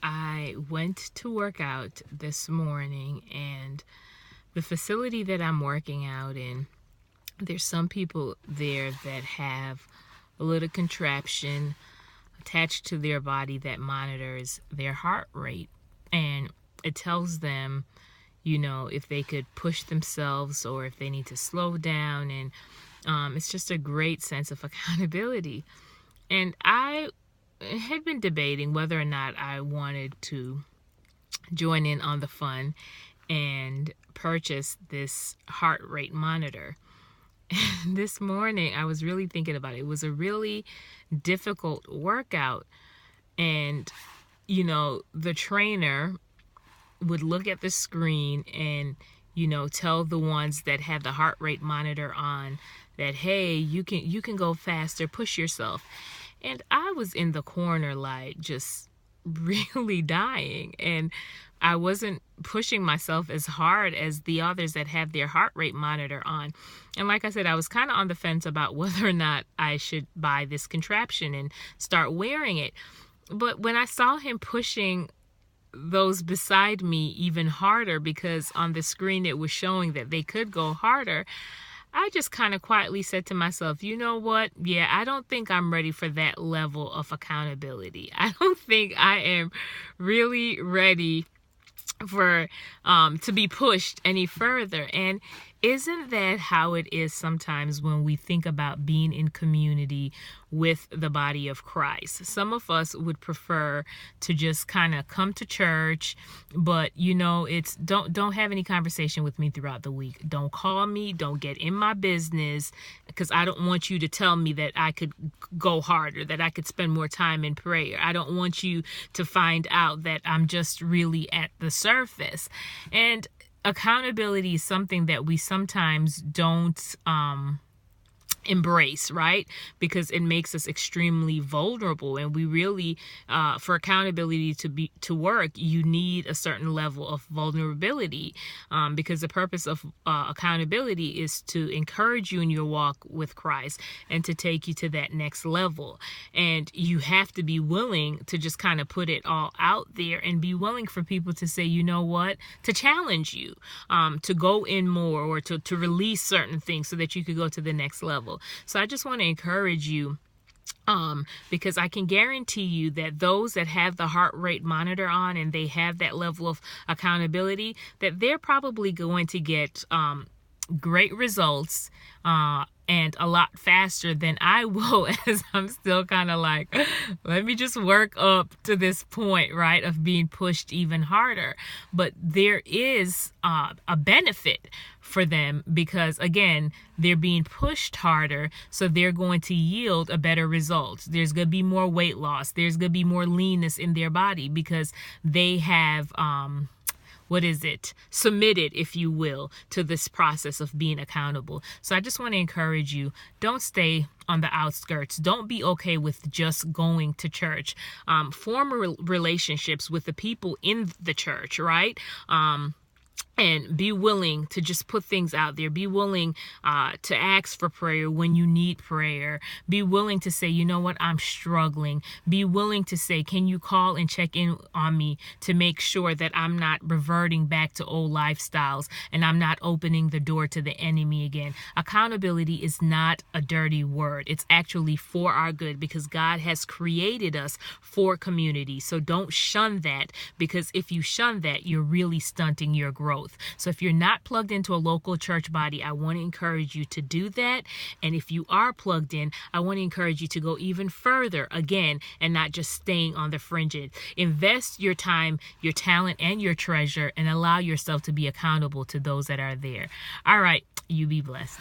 I went to work out this morning, and the facility that I'm working out in, there's some people there that have a little contraption attached to their body that monitors their heart rate. And it tells them, if they could push themselves or if they need to slow down. And it's just a great sense of accountability. And I had been debating whether or not I wanted to join in on the fun and purchase this heart rate monitor. And this morning, I was really thinking about it. It was a really difficult workout. And, the trainer would look at the screen and, tell the ones that have the heart rate monitor on that, hey, you can go faster, push yourself. And I was in the corner, like, just really dying. And I wasn't pushing myself as hard as the others that have their heart rate monitor on. And like I said, I was kind of on the fence about whether or not I should buy this contraption and start wearing it. But when I saw him pushing those beside me even harder, because on the screen it was showing that they could go harder, I just kind of quietly said to myself, you know what? Yeah, I don't think I'm ready for that level of accountability. I don't think I am really ready for to be pushed any further. And isn't that how it is sometimes when we think about being in community with the body of Christ? Some of us would prefer to just kind of come to church, but it's don't have any conversation with me throughout the week. Don't call me, don't get in my business, because I don't want you to tell me that I could go harder, that I could spend more time in prayer. I don't want you to find out that I'm just really at the surface. And accountability is something that we sometimes don't embrace, right? Because it makes us extremely vulnerable, and we really for accountability to work, you need a certain level of vulnerability, because the purpose of accountability is to encourage you in your walk with Christ and to take you to that next level. And you have to be willing to just kind of put it all out there and be willing for people to say, you know what, to challenge you, to go in more, or to release certain things so that you could go to the next level. So I just want to encourage you, because I can guarantee you that those that have the heart rate monitor on and they have that level of accountability, that they're probably going to get great results and a lot faster than I will, as I'm still kind of like, let me just work up to this point, right, of being pushed even harder. But there is a benefit for them, because again, they're being pushed harder, so they're going to yield a better result. There's going to be more weight loss. There's going to be more leanness in their body, because they have submitted, if you will, to this process of being accountable. So I just want to encourage you, don't stay on the outskirts. Don't be okay with just going to church. Form relationships with the people in the church, right? And be willing to just put things out there. Be willing to ask for prayer when you need prayer. Be willing to say, you know what, I'm struggling. Be willing to say, can you call and check in on me to make sure that I'm not reverting back to old lifestyles and I'm not opening the door to the enemy again. Accountability is not a dirty word. It's actually for our good, because God has created us for community. So don't shun that, because if you shun that, you're really stunting your growth. So if you're not plugged into a local church body, I want to encourage you to do that. And if you are plugged in, I want to encourage you to go even further again, and not just staying on the fringes. Invest your time, your talent, and your treasure, and allow yourself to be accountable to those that are there. All right, you be blessed.